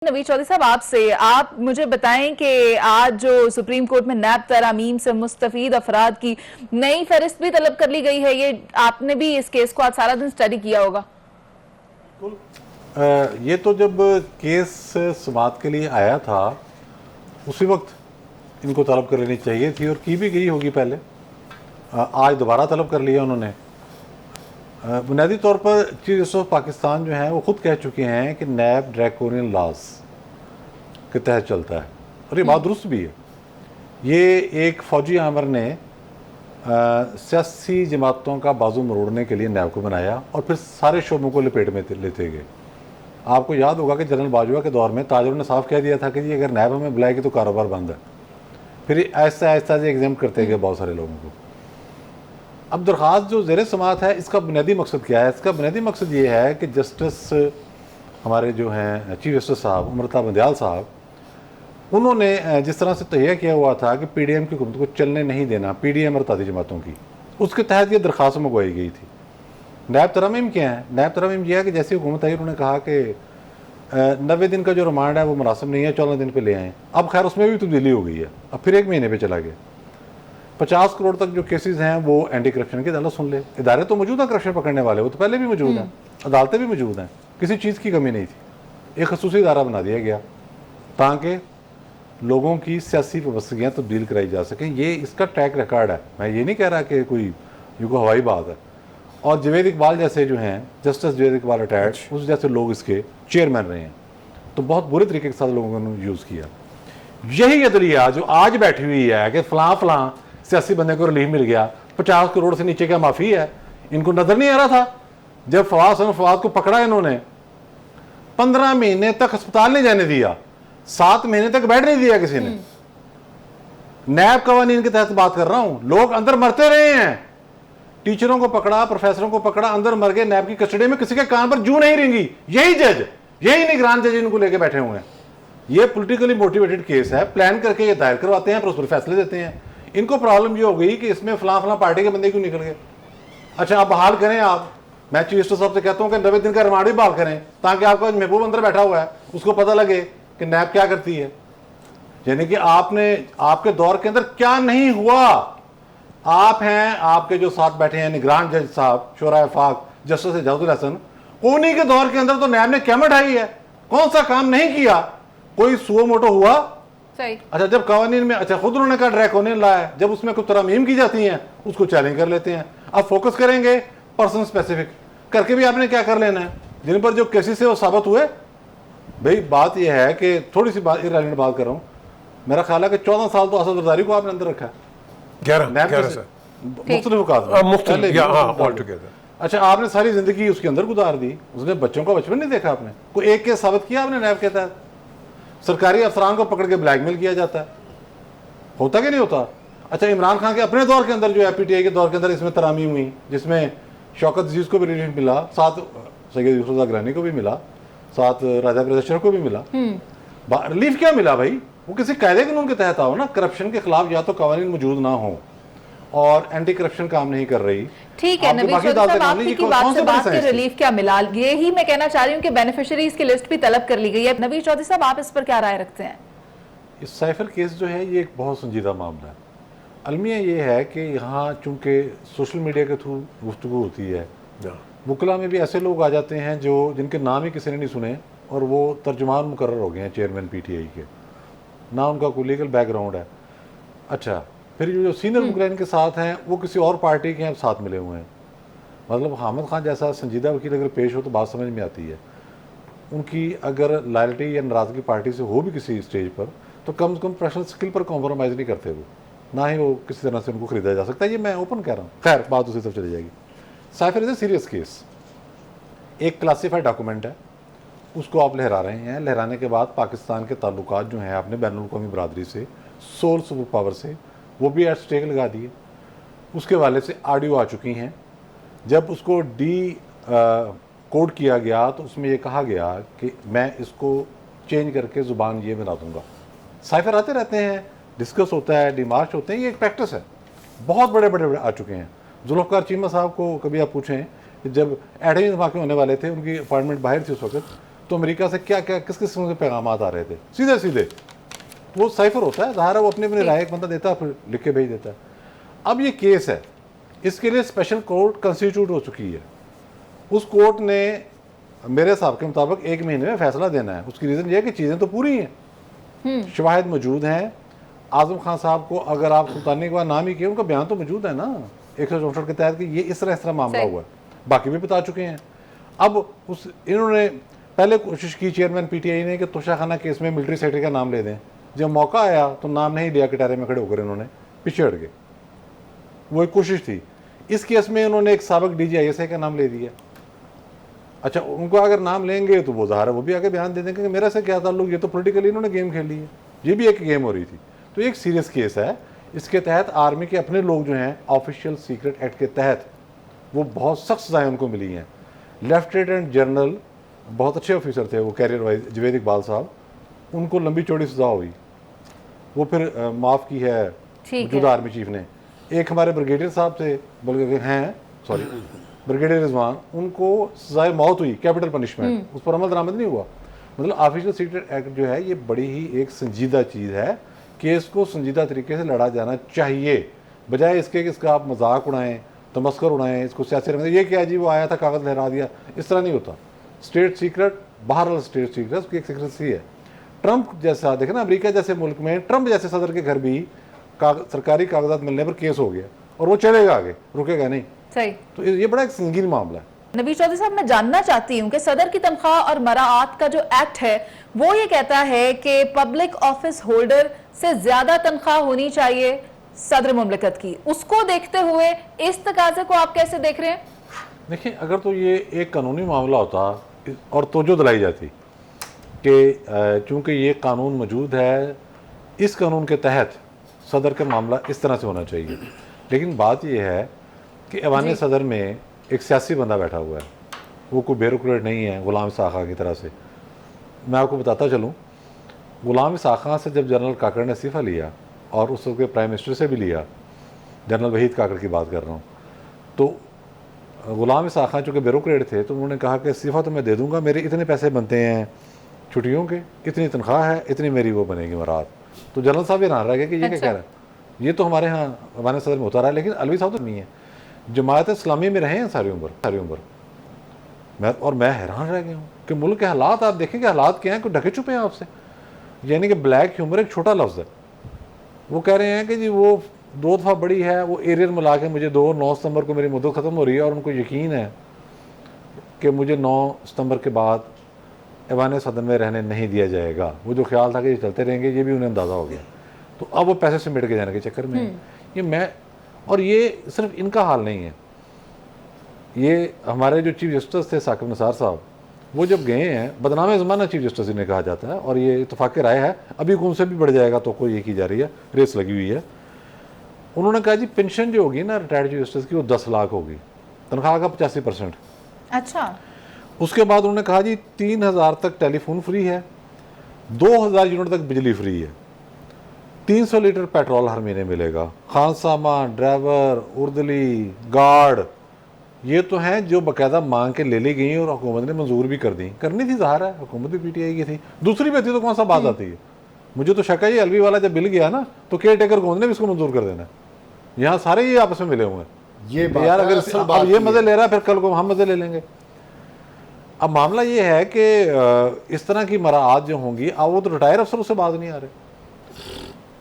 नवीद चौधरी साहब, आपसे आप मुझे बताएं कि आज जो सुप्रीम कोर्ट में नैब तरामीम से मुस्तफीद अफराद की नई फहरिस्त भी तलब कर ली गई है। ये आपने भी इस केस को आज सारा दिन स्टडी किया होगा। ये तो जब केस समाअत के लिए आया था उसी वक्त इनको तलब कर लेनी चाहिए थी और की भी गई होगी पहले। आज दोबारा तलब कर लिया उन्होंने। बुनियादी तौर पर चीफ जस्टिस ऑफ पाकिस्तान जो हैं वो ख़ुद कह चुके हैं कि नैब ड्रैकोनियन लॉज के तहत चलता है और ये बात दुरुस्त भी है। ये एक फ़ौजी आमर ने सियासी जमातों का बाजू मरोड़ने के लिए नैब को बनाया और फिर सारे शोबों को लपेट में लेते गए। आपको याद होगा कि जनरल बाजवा के दौर में ताजरों ने साफ कह दिया था कि जी अगर नैब हमें बुलाएगी तो कारोबार बंद है। फिर ऐसा ऐसा एग्जाम करते गए बहुत सारे लोगों को। अब दरख्वास्त जो ज़ेर समाअत है इसका बुनियादी मकसद क्या है? इसका बुनियादी मकसद ये है कि जस्टिस हमारे जो हैं चीफ जस्टिस साहब अमृता बंदयाल साहब, उन्होंने जिस तरह से तैयार किया हुआ था कि PDM की हुकूमत को चलने नहीं देना, PDM और तादी जमातों की, उसके तहत ये दरख्वास्त मंगवाई गई थी। नैब तरमीम क्या है? नैब तरमीम यह है कि जैसी हुकूमत आई उन्होंने कहा कि 90 दिन का जो रिमांड है वो मुनासिब नहीं है, 14 दिन पे ले आएँ। अब खैर उसमें भी तब्दीली हो गई है, अब फिर 1 महीने पे चला गया। 50 करोड़ तक जो केसेस हैं वो एंटी करप्शन की अदालत सुन ले। इदारे तो मौजूद हैं करप्शन पकड़ने वाले, वो तो पहले भी मौजूद हैं, अदालतें भी मौजूद हैं, किसी चीज़ की कमी नहीं थी। एक खसूसी इदारा बना दिया गया ताकि लोगों की सियासी वबस्तगियाँ तब्दील कराई जा सकें। ये इसका ट्रैक रिकॉर्ड है। मैं ये नहीं कह रहा कि कोई हवाई बात है। और जवेद इकबाल जैसे जो हैं, जस्टिस जवेद इकबाल रिटायर्ड, उस जैसे लोग इसके चेयरमैन रहे हैं, तो बहुत बुरे तरीके के साथ लोगों ने यूज़ किया। यही अदलिया जो आज बैठी हुई है कि फ़लाँ फ़लाँ सियासी बंदे को रिलीफ मिल गया, 50 करोड़ से नीचे क्या माफ़ी है, इनको नज़र नहीं आ रहा था। जब फवाद को पकड़ा इन्होंने 15 महीने तक अस्पताल नहीं जाने दिया, 7 महीने तक बेड नहीं दिया किसी ने। नैब कवानीन के तहत बात कर रहा हूं, लोग अंदर मरते रहे हैं। टीचरों को पकड़ा, प्रोफेसरों को पकड़ा, अंदर मर गए नैब की कस्टडी में, किसी के कान पर जू नहीं रेंगी। यही जज, यही निगरान जज इनको लेके बैठे हुए हैं। ये पॉलिटिकली मोटिवेटेड केस है, प्लान करके ये दायर करवाते हैं, फिर उस पर फैसले देते हैं। इनको प्रॉब्लम ये हो गई कि इसमें फलां पार्टी के बंदे क्यों निकल गए। अच्छा आप बहाल करें, आप, मैं चीफ जस्टिस साहब से कहता हूं कि 90 दिन का रिमांड भी बहाल करें ताकि आपका महबूब अंदर बैठा हुआ है उसको पता लगे कि नैब क्या करती है। यानी कि आपके दौर के अंदर क्या नहीं हुआ। आप हैं, आपके जो साथ बैठे हैं निगरान जज साहब शोरा फाक जस्टिस एजाजुल हसन, उन्हीं के दौर के अंदर तो नैब ने क्या मिठाई है, कौन सा काम नहीं किया, कोई सुओ मोटो हुआ। अच्छा जब कवानीन में, अच्छा खुद उन्होंने कहा ड्रैकोनियन लॉ है, जब उसमें कुछ तरमीम की जाती हैं उसको चैलेंज कर लेते हैं। अब फोकस करेंगे पर्सन स्पेसिफिक करके भी आपने क्या कर लेना है, जिन पर जो केसेस है वो साबित हुए। भाई बात यह है कि थोड़ी सी बात इररिलेवेंट बात कर रहा हूँ, मेरा ख्याल है कि 14 साल तो असद जरदारी को आपने अंदर रखा है। 11 अच्छा आपने सारी जिंदगी उसके अंदर गुजार दी, उसने बच्चों का बचपन नहीं देखा आपने, कोई एक केस साबित किया आपने नैब के तहत? सरकारी अफसरान को पकड़ के ब्लैकमेल किया जाता है, होता कि नहीं होता? अच्छा इमरान खान के अपने दौर के अंदर जो है, PTI के दौर के अंदर इसमें तरामीम हुई जिसमें शौकत अजीज को भी रिलीफ मिला, साथ सैयद यूसुफ गिलानी को भी मिला, साथ राजा प्रदर्शन को भी मिला। रिलीफ क्या मिला भाई? वो किसी कायदे कानून के तहत आओ ना। करप्शन के खिलाफ या तो कवानीन मौजूद ना हो और एंटी करप्शन काम नहीं कर रही। ठीक है नवीद चौधरी साहब, आपकी की बात से बात के रिलीफ क्या मिला, ये ही मैं कहना चाह रही हूँ कि बेनिफिशियरीज की लिस्ट भी तलब कर ली गई है। नवीद चौधरी साहब आप इस पर क्या राय रखते हैं? इस साइफर केस जो है ये एक बहुत संजीदा मामला है। अलमिया ये है कि यहाँ चूंकि सोशल मीडिया के थ्रू गुफ्तगू होती है, वकला में भी ऐसे लोग आ जाते हैं जो जिनके नाम ही किसी ने नहीं सुने और वो तर्जुमान मुकर्रर हो गए हैं चेयरमैन PTI के, ना उनका कोई लीगल बैकग्राउंड है। अच्छा फिर जो सीनियर मुकर्रर के साथ हैं वो किसी और पार्टी के साथ मिले हुए हैं। मतलब हामिद खान जैसा संजीदा वकील अगर पेश हो तो बात समझ में आती है। उनकी अगर लॉयल्टी या नाराज़गी पार्टी से हो भी किसी स्टेज पर तो कम से कम प्रोफेशनल स्किल पर कॉम्प्रोमाइज़ नहीं करते वो, ना ही वो किसी तरह से उनको ख़रीदा जा सकता है। ये मैं ओपन कह रहा हूँ, खैर बात उसी तरफ चली जाएगी। Cipher is a serious case. एक क्लासीफाइड डॉक्यूमेंट है, उसको आप लहरा रहे हैं। लहराने के बाद पाकिस्तान के ताल्लुकात जो हैं आपने बैनुल अक़वामी बरादरी से, सोल सुपर पावर से, वो भी एट स्टेक लगा दिए। उसके वाले से ऑडियो आ चुकी हैं। जब उसको कोड किया गया तो उसमें ये कहा गया कि मैं इसको चेंज करके ज़ुबान ये बना दूंगा। साइफर आते रहते हैं, डिस्कस होता है, डिमार्च होते हैं, ये एक प्रैक्टिस है। बहुत बड़े बड़े आ चुके हैं। जुल्फ़िकार चीमा साहब को कभी आप पूछें कि जब एटमी धमाके होने वाले थे, उनकी अपॉइंटमेंट बाहर थी उस वक्त, तो अमेरिका से क्या क्या किस किस्म के पैगाम आ रहे थे, सीधे सीधे। वो साइफर होता है, ज़ाहिर है वो अपनी अपनी राय एक बंदा देता है, फिर लिख के भेज देता है। अब ये केस है, इसके लिए स्पेशल कोर्ट कंस्टिट्यूट हो चुकी है। उस कोर्ट ने मेरे हिसाब के मुताबिक 1 महीने में फैसला देना है। उसकी रीज़न ये है कि चीज़ें तो पूरी हैं, शवाहिद मौजूद हैं। आज़म खान साहब को अगर आप सुल्तानी के बाद नाम ही किए, उनका बयान तो मौजूद है ना 164 के तहत कि ये इस तरह मामला हुआ है, बाकी भी बता चुके हैं। अब इन्होंने पहले कोशिश की चेयरमैन पीटीआई ने कि तोशाखाना केस में मिलिट्री सेक्रेटरी का नाम ले दें। जब मौका आया तो नाम नहीं लिया, कटारे में खड़े होकर इन्होंने पीछे हट गए। वो एक कोशिश थी। इस केस में उन्होंने एक साबिक DGISI का नाम ले दिया। अच्छा, उनको अगर नाम लेंगे तो वो ज़ाहिर है वो भी आगे बयान दे देंगे कि मेरा से क्या ताल्लुक, ये तो पॉलिटिकली इन्होंने गेम खेली है। ये भी एक गेम हो रही थी। तो एक सीरियस केस है। इसके तहत आर्मी के अपने लोग जो हैं ऑफिशियल सीक्रेट एक्ट के तहत वो बहुत सख्त सजाएं उनको मिली हैं। लेफ्टिनेंट जनरल बहुत अच्छे ऑफिसर थे वो, कैरियर वाइज, जवेद इकबाल साहब, उनको लंबी चौड़ी सजा हुई, वो फिर माफ़ की है मौजूदा आर्मी चीफ ने। एक हमारे ब्रिगेडियर साहब थे, बल्कि हैं सॉरी ब्रिगेडियर रिजवान, उनको सजाए मौत हुई, कैपिटल पनिशमेंट, उस पर अमल दरामद नहीं हुआ। मतलब ऑफिशियल सीक्रेट एक्ट जो है ये बड़ी ही एक संजीदा चीज़ है। केस को संजीदा तरीके से लड़ा जाना चाहिए, बजाय इसके कि इसका आप मजाक उड़ाएं, तमस्कर उड़ाएं, इसको सियासी रंग, ये क्या जी वो आया था कागज़ लहरा दिया, इस तरह नहीं होता। स्टेट सीक्रेट बहरहाल स्टेट सीक्रेट, उसकी एक सीक्रेसी है। ट्रंप जैसा देखे ना, अमेरिका जैसे मुल्क में ट्रंप जैसे सदर के घर भी सरकारी कागजात मिलने पर केस हो गया और वो चलेगा आगे, रुकेगा नहीं। सही। तो ये बड़ा एक संगीन मामला है। नबी चौधरी साहब, मैं जानना चाहती हूँ कि सदर की तनख्वाह और मराआत का जो एक्ट है वो ये कहता है कि पब्लिक ऑफिस होल्डर से ज्यादा तनख्वाह होनी चाहिए सदर मुमलिकत की। उसको देखते हुए इस तकाजे को आप कैसे देख रहे हैं? देखिए, अगर तो ये एक कानूनी मामला होता और तवज्जो दिलाई जाती कि चूँकि ये कानून मौजूद है, इस कानून के तहत सदर का मामला इस तरह से होना चाहिए। लेकिन बात यह है कि ऐवान सदर में एक सियासी बंदा बैठा हुआ है, वो कोई ब्यूरोक्रेट नहीं है गुलाम इसाक खां की तरह से। मैं आपको बताता चलूँ, गुलाम इसाक खां से जब जनरल काकड़ ने इस्तीफ़ा लिया और उस वक्त प्राइम मिनिस्टर से भी लिया, जनरल वहीद काकड़ की बात कर रहा हूँ, तो गुलाम इसाक खां चूँकि ब्यूरोक्रेट थे तो उन्होंने कहा कि इस्तीफ़ा तो मैं दे दूँगा, मेरे इतने पैसे बनते हैं छुट्टियों के, इतनी तनख्वाह है, इतनी मेरी वो बनेगी मरात। तो जनरल साहब हैरान रह गए कि ये क्या कह रहा है, ये तो हमारे यहाँ हमारे सदर में होता रहा है, लेकिन अलवी साहब तो नहीं है। जमात इस्लामी में रहे हैं सारी उम्र। मैं हैरान रह गया हूँ कि मुल्क के हालात आप देखें कि हालात क्या हैं, कोई ढके छुपे हैं आपसे। यानी कि ब्लैक ह्यूमर एक छोटा लफ्ज़ है। वो कह रहे हैं कि जी वो 2 दफ़ा बड़ी है, वो एरियर मिला के मुझे 9 सितंबर को मेरी मुद्दत ख़त्म हो रही है और उनको यकीन है कि मुझे 9 सितंबर के बाद ऐवान सदन में रहने नहीं दिया जाएगा। वो जो ख्याल था कि ये चलते रहेंगे, ये भी उन्हें अंदाज़ा हो गया। तो अब वो पैसे से मिट के जाने के चक्कर में ये मैं, और ये सिर्फ इनका हाल नहीं है, ये हमारे जो चीफ जस्टिस थे साकिब निसार साहब, वो जब गए हैं, बदनाम ज़माना चीफ जस्टिस इन्हें कहा जाता है और ये इत्तफाक़ राय है, अभी उनसे भी बढ़ जाएगा तो कोई ये की जा रही है, रेस लगी हुई है। उन्होंने कहा जी पेंशन जो होगी ना रिटायर्ड चीफ जस्टिस की वो 10 लाख होगी, तनख्वाह का 85%। अच्छा। उसके बाद उन्होंने कहा जी 3000 तक टेलीफोन फ्री है, 2000 यूनिट तक बिजली फ्री है, 300 लीटर पेट्रोल हर महीने मिलेगा, खानसामा, ड्राइवर, उर्दली, गार्ड, ये तो हैं जो बाकायदा मांग के ले ली गई और हुकूमत ने मंजूर भी कर दी। करनी थी, ज़ाहिर है हुकूमत भी पीटीआई की थी, दूसरी भी थी तो कौन सा बात आती है। मुझे तो शक है ये अलवी वाला जब बिल गया ना तो केयर टेकर हुकूमत ने भी इसको मंजूर कर देना। यहाँ सारे ये आपस में मिले हुए हैं, ये यार अगर अब ये मज़े ले रहा है फिर कल को हम मज़े ले लेंगे। अब मामला ये है कि इस तरह की मराआत जो होंगी, अब वो तो रिटायर अफसर उससे बाज नहीं आ रहे।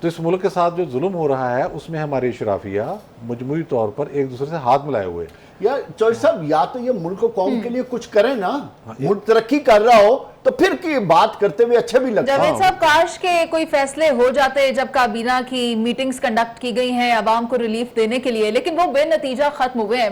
तो इस मुल्क के साथ जो जुल्म हो रहा है उसमें हमारी शराफिया मजमूई तौर पर एक दूसरे से हाथ मिलाए हुए। यार चौधरी साहब, या तो ये मुल्क कौम के लिए कुछ करें ना, मुल्क तरक्की कर रहा हो तो फिर की बात करते हुए अच्छा भी लगता है। जावेद साहब, काश के कोई फैसले हो जाते जब काबीना की मीटिंग्स कंडक्ट की गई हैं आवाम को रिलीफ देने के लिए, लेकिन वो बेनतीजा खत्म हुए हैं।